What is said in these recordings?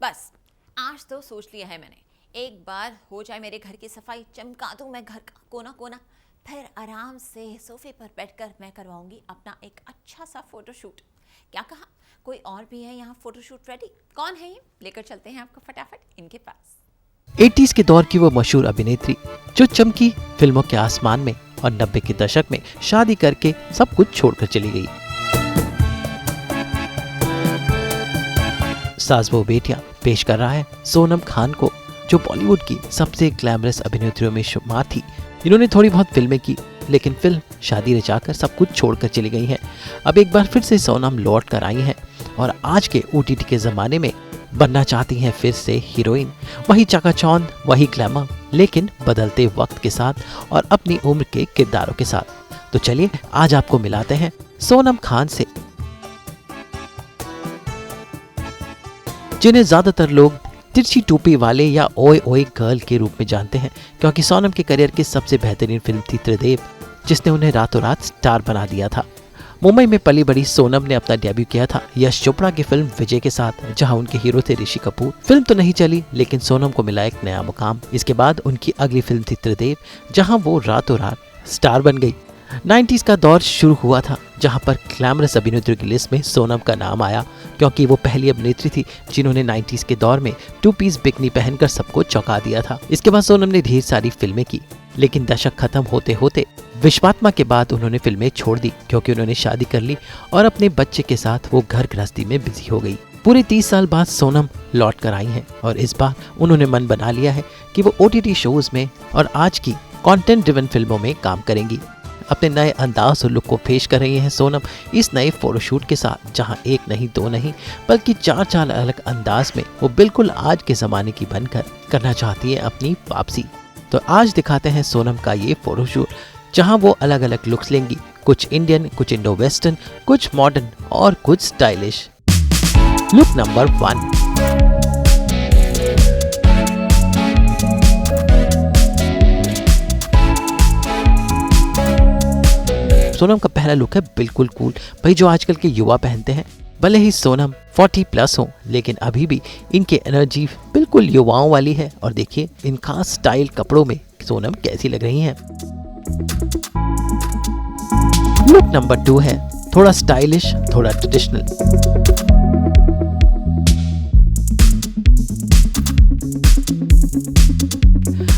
बस आज तो सोच लिया है मैंने, एक बार हो जाए मेरे घर की सफाई, चमका दूं मैं घर का कोना कोना, फिर आराम से सोफे पर बैठकर मैं करवाऊंगी अपना एक अच्छा सा फोटोशूट। क्या कहा? कोई और भी है यहाँ फोटोशूट रेडी? कौन है ये? लेकर चलते हैं आपको फटाफट इनके पास। 80s के दौर की वो मशहूर अभिनेत्री जो चमकी फिल्मों के आसमान में और 90 के दशक में शादी करके सब कुछ छोड़कर चली गई। सास बहू बेटियां पेश कर रहा है सोनम खान को, जो बॉलीवुड की सबसे ग्लैमरस अभिनेत्रियों में शुमार थी। इन्होंने थोड़ी बहुत फिल्में की, लेकिन फिल्म शादी रचाकर सब कुछ छोड़कर चली गई हैं। अब एक बार फिर से सोनम लौट कर आई हैं और आज के OTT के जमाने में बनना चाहती हैं फिर से हीरोइन। वही चकाचौंध, वही ग्लैमर, लेकिन बदलते वक्त के साथ और अपनी उम्र के किरदारों के साथ। तो चलिए आज आपको मिलाते हैं सोनम खान से, जिन्हें ज्यादातर लोग तिरछी टोपी वाले या ओए ओए गर्ल के रूप में जानते हैं, क्योंकि सोनम के करियर की सबसे बेहतरीन फिल्म थी त्रिदेव, जिसने उन्हें रातों रात स्टार बना दिया था। मुंबई में पली बड़ी सोनम ने अपना डेब्यू किया था यश चोपड़ा की फिल्म विजय के साथ, जहां उनके हीरो थे ऋषि कपूर। फिल्म तो नहीं चली, लेकिन सोनम को मिला एक नया मुकाम। इसके बाद उनकी अगली फिल्म थी त्रिदेव, जहां वो रातों रात स्टार बन गई। 90s का दौर शुरू हुआ था, जहां पर ग्लैमरस अभिनेत्रियों की लिस्ट में सोनम का नाम आया, क्योंकि वो पहली अभिनेत्री थी जिन्होंने 90s के दौर में 2 पीस बिकनी पहनकर सबको चौंका दिया था। इसके बाद सोनम ने ढेर सारी फिल्में की, लेकिन दशक खत्म होते होते विश्वात्मा के बाद उन्होंने फिल्में छोड़ दी, क्योंकि उन्होंने शादी कर ली और अपने बच्चे के साथ वो घर गृहस्थी में बिजी हो गई। पूरे 30 साल बाद सोनम लौट कर आई हैं और इस बार उन्होंने मन बना लिया है कि वो OTT शोज में और आज की कंटेंट ड्रिवन फिल्मों में काम करेंगी। अपने नए अंदाज और लुक को पेश कर रही हैं सोनम इस नए फोटोशूट के साथ, जहां एक नहीं दो नहीं बल्कि 4 अलग अंदाज में वो बिल्कुल आज के जमाने की बनकर करना चाहती है अपनी वापसी। तो आज दिखाते हैं सोनम का ये फोटोशूट, जहां वो अलग अलग लुक्स लेंगी, कुछ इंडियन, कुछ इंडो वेस्टर्न, कुछ मॉडर्न और कुछ स्टाइलिश। Look number 1। सोनम का पहला लुक है बिल्कुल कूल, भाई जो आजकल के युवा पहनते हैं। भले ही सोनम 40+ हो, लेकिन अभी भी इनकी एनर्जी बिल्कुल युवाओं वाली है। और देखिए इन खास स्टाइल कपड़ों में सोनम कैसी लग रही हैं। लुक नंबर 2 है थोड़ा स्टाइलिश, थोड़ा ट्रेडिशनल।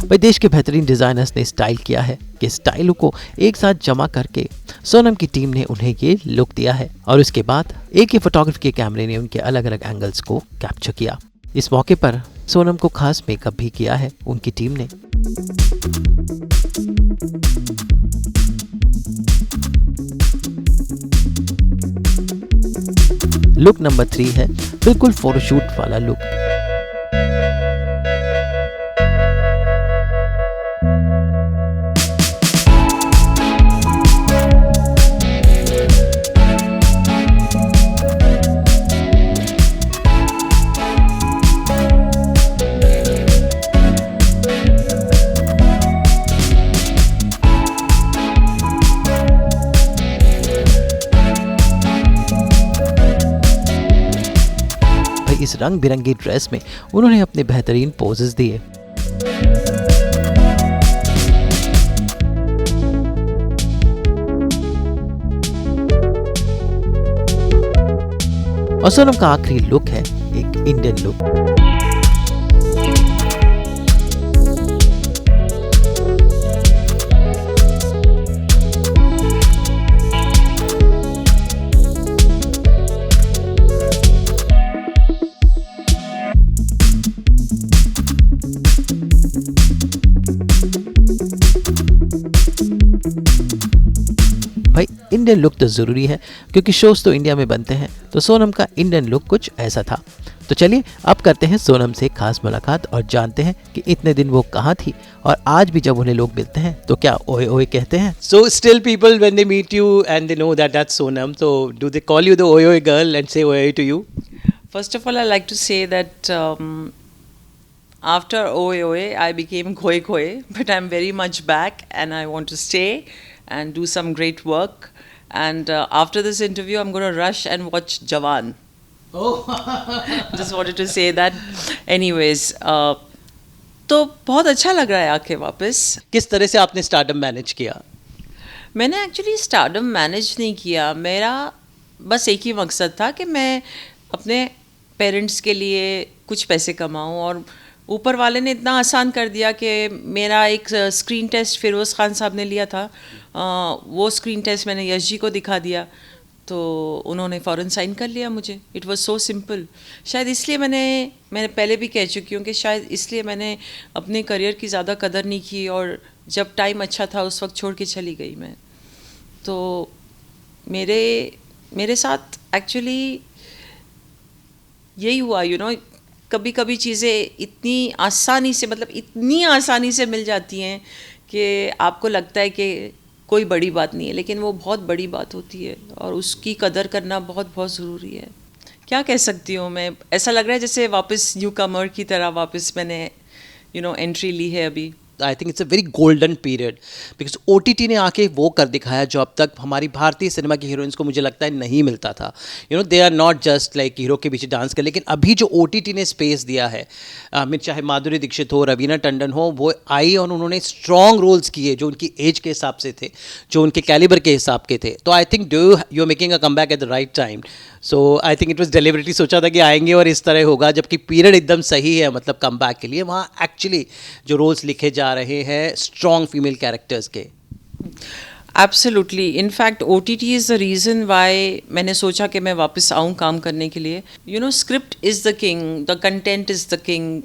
भाई देश के बेहतरीन डिजाइनर्स ने स्टाइल किया है कि स्टाइलों को एक साथ जमा करके सोनम की टीम ने उन्हें ये लुक दिया है, और उसके बाद एक ही फोटोग्राफी के कैमरे ने उनके अलग अलग एंगल्स को कैप्चर किया। इस मौके पर सोनम को खास मेकअप भी किया है उनकी टीम ने। लुक नंबर 3 है बिल्कुल फोटोशूट वाला लुक। इस रंग बिरंगी ड्रेस में उन्होंने अपने बेहतरीन पोजेस दिए। और सोनम का आखिरी लुक है एक इंडियन लुक। भाई इंडियन लुक तो ज़रूरी है, क्योंकि शोज तो इंडिया में बनते हैं, तो सोनम का इंडियन लुक कुछ ऐसा था। तो चलिए अब करते हैं सोनम से खास मुलाकात और जानते हैं कि इतने दिन वो कहाँ थी और आज भी जब उन्हें लोग मिलते हैं तो क्या ओए ओए कहते हैं। So still people when they meet you and they know that that's Sonam, so do they call you the oi oi girl and say oi oi to you? First of all, I like to say that after oi oi, I became khoi khoi, but I'm very much back and I want to stay and do some great work. And after this interview, I'm going to rush and watch Jawan. Just wanted to say that. Anyways, तो बहुत अच्छा लग रहा है आके वापस. किस तरह से आपने स्टारडम मैनेज किया? मैंने एक्चुअली स्टारडम मैनेज नहीं किया. मेरा बस एक ही मकसद था कि मैं अपने पेरेंट्स के लिए कुछ पैसे कमाऊं, और ऊपर वाले ने इतना आसान कर दिया कि मेरा एक स्क्रीन टेस्ट फिरोज़ खान साहब ने लिया था. वो स्क्रीन टेस्ट मैंने यश जी को दिखा दिया, तो उन्होंने फ़ौरन साइन कर लिया मुझे. It was so simple. शायद इसलिए मैंने पहले भी कह चुकी हूँ कि शायद इसलिए मैंने अपने करियर की ज़्यादा कदर नहीं की, और जब टाइम अच्छा था उस वक्त छोड़ के चली गई मैं. तो मेरे साथ एक्चुअली यही हुआ, कभी कभी चीज़ें इतनी आसानी से मिल जाती हैं कि आपको लगता है कि कोई बड़ी बात नहीं है, लेकिन वो बहुत बड़ी बात होती है, और उसकी कदर करना बहुत बहुत ज़रूरी है. क्या कह सकती हूँ मैं, ऐसा लग रहा है जैसे वापस न्यू कमर की तरह वापस मैंने एंट्री ली है अभी. I think it's a very golden period, because OTT ने आके वो कर दिखाया जो अब तक हमारी भारतीय सिनेमा की हीरोइंस को मुझे लगता है नहीं मिलता था. They are not just like hero के पीछे डांस कर, लेकिन अभी जो OTT ने स्पेस दिया है, चाहे माधुरी दीक्षित हो, रवीना टंडन हो, वो आई और उन्होंने स्ट्रॉन्ग रोल्स किए जो उनकी एज के हिसाब से थे, जो उनके कैलिबर के हिसाब के थे. तो I think you are making a comeback at the right time. So I think it was deliberately सोचा था कि आएंगे और इस तरह होगा, जबकि पीरियड एकदम सही है, मतलब कम बैक के लिए. वहाँ एक्चुअली जो रोल्स लिखे जा रहे हैं स्ट्रॉन्ग फीमेल कैरेक्टर्स के. Absolutely. In fact OTT is the reason why मैंने सोचा कि मैं वापस आऊँ काम करने के लिए. Script is the king, the content is the king.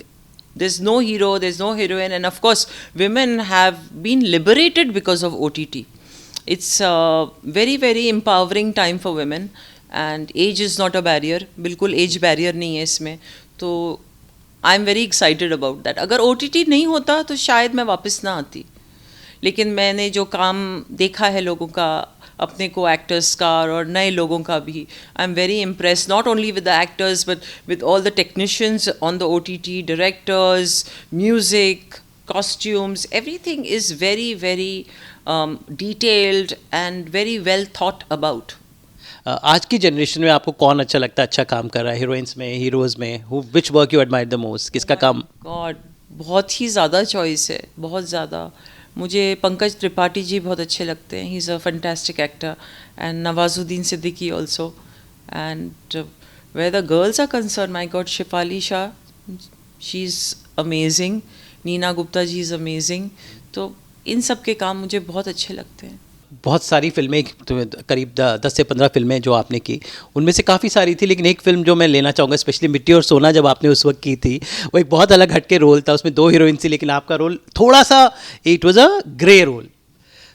There's no hero, there's no heroine, and of course women have been liberated because of OTT. It's a very very empowering time for women, and age is not a barrier. बिल्कुल age barrier नहीं है इसमें. तो आई am very excited about that. अगर OTT नहीं होता तो शायद मैं वापस ना आती, लेकिन मैंने जो काम देखा है लोगों का, अपने को एक्टर्स का और नए लोगों का भी, आई am very impress, not only with the actors but with all the technicians on the OTT, directors, music, costumes, everything is very very detailed and very well thought about. आज की जनरेशन में आपको कौन अच्छा लगता है, अच्छा काम कर रहा है, हीरोइंस में, हीरोज़ में? Which work you admire the most? किसका काम? गॉड, बहुत ही ज़्यादा चॉइस है, बहुत ज़्यादा. मुझे पंकज त्रिपाठी जी बहुत अच्छे लगते हैं. He is a fantastic actor. And Nawazuddin Siddiqui also. And where the girls are concerned, my god, Shefali Shah, she is amazing. Neena Gupta ji is amazing. तो इन सब के काम मुझे बहुत अच्छे लगते हैं. बहुत सारी फिल्में, करीब 10 से 15 फिल्में जो आपने की, उनमें से काफ़ी सारी थी, लेकिन एक फिल्म जो मैं लेना चाहूँगा, स्पेशली मिट्टी और सोना जब आपने उस वक्त की थी, वो एक बहुत अलग हटके रोल था. उसमें 2 हीरोइन थी, लेकिन आपका रोल थोड़ा सा, it was a grey role.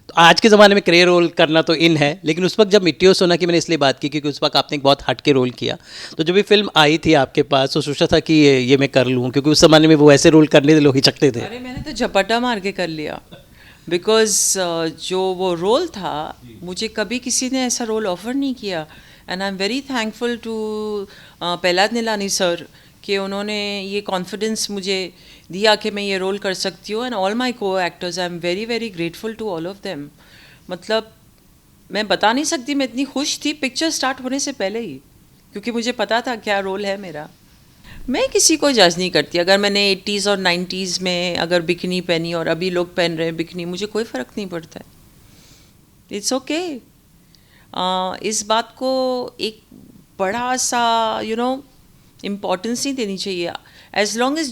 तो आज के ज़माने में ग्रे रोल करना तो इन है, लेकिन उस वक्त जब मिट्टी और सोना की मैंने इसलिए बात की क्योंकि उस वक्त आपने एक बहुत हटके रोल किया. तो जब ये फिल्म आई थी आपके पास तो सोचा था कि ये मैं कर लूँ, क्योंकि उस ज़माने में वो ऐसे रोल करने से लोग हिचकते थे. अरे मैंने तो झपटा मार के कर लिया, बिकॉज जो वो रोल था, मुझे कभी किसी ने ऐसा रोल ऑफर नहीं किया. And I am very thankful to Prahlad Nilani sir कि उन्होंने ये कॉन्फिडेंस मुझे दिया कि मैं ये रोल कर सकती हूँ. And all my co-actors, I am very very grateful to all of them. मतलब मैं बता नहीं सकती, मैं इतनी खुश थी पिक्चर स्टार्ट होने से पहले ही, क्योंकि मुझे पता था क्या रोल है मेरा. मैं किसी को जज नहीं करती. अगर मैंने 80s और 90s में अगर बिकनी पहनी और अभी लोग पहन रहे हैं बिकनी, मुझे कोई फ़र्क नहीं पड़ता है. It's okay. इस बात को एक बड़ा सा इम्पोर्टेंस नहीं देनी चाहिए. एज लॉन्ग एज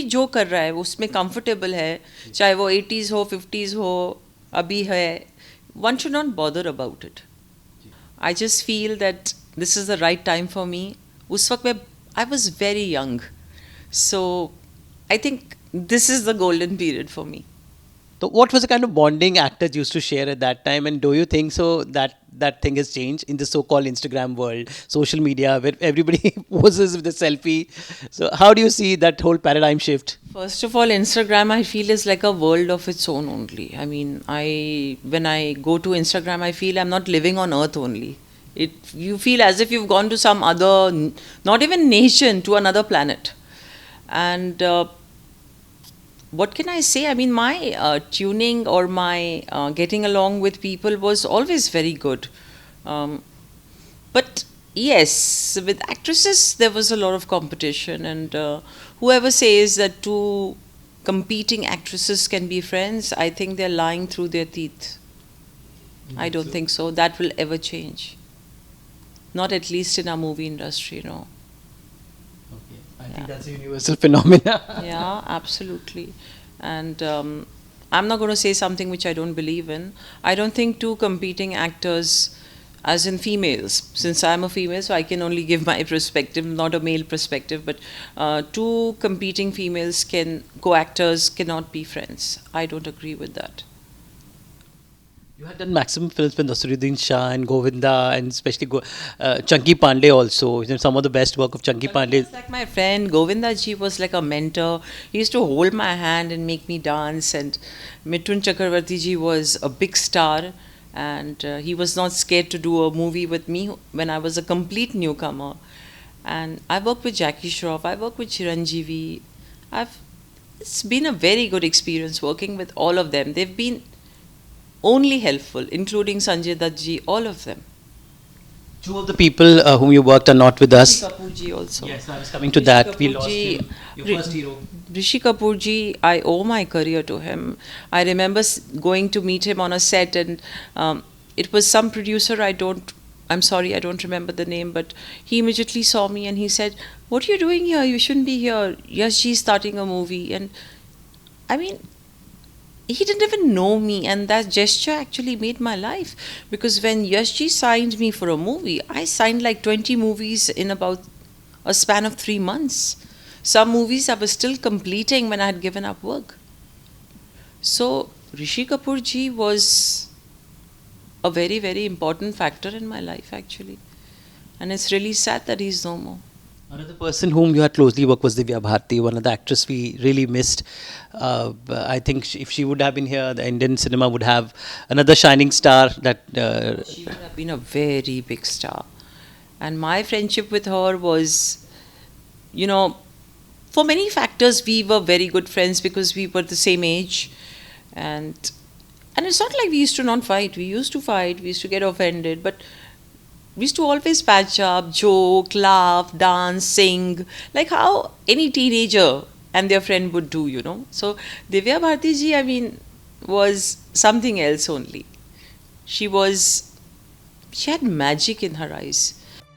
जो कर रहा है उसमें कंफर्टेबल है, चाहे वो 80s हो, 50s हो, अभी है, one should not bother about it. I just feel that this is the right time for me. उस वक्त मैं, I was very young, so I think this is the golden period for me. So what was the kind of bonding actors used to share at that time, and do you think so that thing has changed in the so-called Instagram world, social media, where everybody poses with a selfie? So how do you see that whole paradigm shift? First of all, Instagram I feel is like a world of its own only. I mean, when I go to Instagram, I feel I'm not living on Earth only. You feel as if you've gone to some other, not even nation, to another planet. And what can I say? I mean, my tuning or my getting along with people was always very good. But Yes, with actresses there was a lot of competition, and whoever says that two competing actresses can be friends, I think they're lying through their teeth. I don't think so. That will ever change. Not at least in our movie industry, no. Okay. I think that's a universal phenomena. Yeah, absolutely. And I'm not going to say something which I don't believe in. I don't think two competing actors, as in females, since I'm a female, so I can only give my perspective, not a male perspective, but two competing females co-actors cannot be friends. I don't agree with that. You had done maximum films with Nasiruddin Shah and Govinda, and especially Chunky Pandey also. You know, some of the best work of Chunky Pandey. He was like my friend. Govinda ji was like a mentor. He used to hold my hand and make me dance. And Mithun Chakravarti ji was a big star, and he was not scared to do a movie with me when I was a complete newcomer. And I worked with Jackie Shroff. I worked with Chiranjeevi. It's been a very good experience working with all of them. They've been only helpful, including Sanjay Dutt ji, all of them. Two of the people whom you worked are not with us. Rishi Kapoor ji also. Yes, I was coming to Rishi that. We Kapoor lost ji- him. Your Ri- first hero. Rishi Kapoor ji, I owe my career to him. I remember going to meet him on a set, and it was some producer I'm sorry, I don't remember the name, but he immediately saw me and he said, "What are you doing here? You shouldn't be here. Yes, she's starting a movie." And I mean, he didn't even know me, and that gesture actually made my life, because when Yashji signed me for a movie, I signed like 20 movies in about a span of 3 months. Some movies I was still completing when I had given up work. So Rishi Kapoor ji was a very, very important factor in my life actually, and it's really sad that he's no more. Another person whom you had closely worked was Divya Bharti, one of the actresses we really missed. I think if she would have been here, the Indian cinema would have another shining star. She would have been a very big star. And my friendship with her was, you know, for many factors, we were very good friends because we were the same age. And it's not like we used to not fight. We used to fight, we used to get offended, but we used to always patch up, joke, laugh, dance, sing, like how any teenager and their friend would do, you know. So Divya Bharti ji, I mean, was something else only. She had magic in her eyes.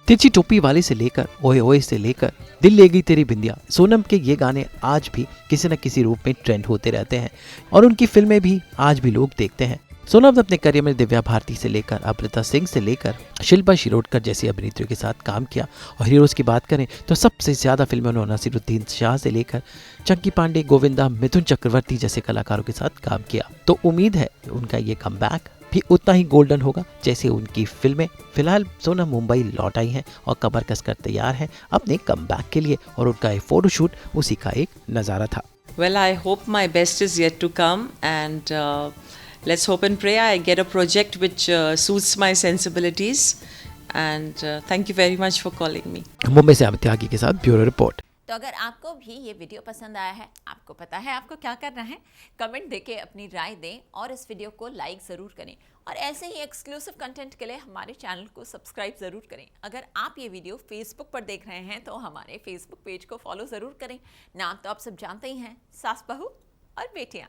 तिरछी टोपी वाले से लेकर ओए ओए से लेकर दिल ले गई तेरी बिंदिया, सोनम के ये गाने आज भी किसी न किसी रूप में ट्रेंड होते रहते हैं और उनकी फिल्में भी आज भी लोग देखते हैं। सोनम ने अपने करियर में दिव्या भारती से लेकर अमृता सिंह से लेकर शिल्पा शिरोडकर जैसी अभिनेत्रियों के साथ काम किया, और हीरोज की बात करें तो सबसे ज्यादा फिल्मों में नसीरुद्दीन शाह से लेकर चंकी पांडे, गोविंदा, मिथुन चक्रवर्ती जैसे कलाकारों के साथ काम किया। तो उम्मीद है उनका ये कमबैक भी उतना ही गोल्डन होगा जैसे उनकी फिल्में। फिलहाल सोनम मुंबई लौट आई हैं और कमर कसकर तैयार हैं अपने कमबैक के लिए, और उनका ये फोटोशूट उसी का एक नज़ारा था। Well, I hope my best is yet to come, and let's hope and pray I get a project which suits my sensibilities. And thank you very much for calling me. Mumbai से अमित त्यागी के साथ bureau report. तो अगर आपको भी ये video पसंद आया है, आपको पता है आपको क्या करना है, कमेंट देके अपनी राय दें और इस वीडियो को लाइक ज़रूर करें, और ऐसे ही एक्सक्लूसिव कंटेंट के लिए हमारे चैनल को सब्सक्राइब ज़रूर करें। अगर आप ये वीडियो फेसबुक पर देख रहे हैं तो हमारे फेसबुक पेज को फॉलो ज़रूर करें। नाम तो आप सब जानते ही हैं, सास बहू और बेटियाँ।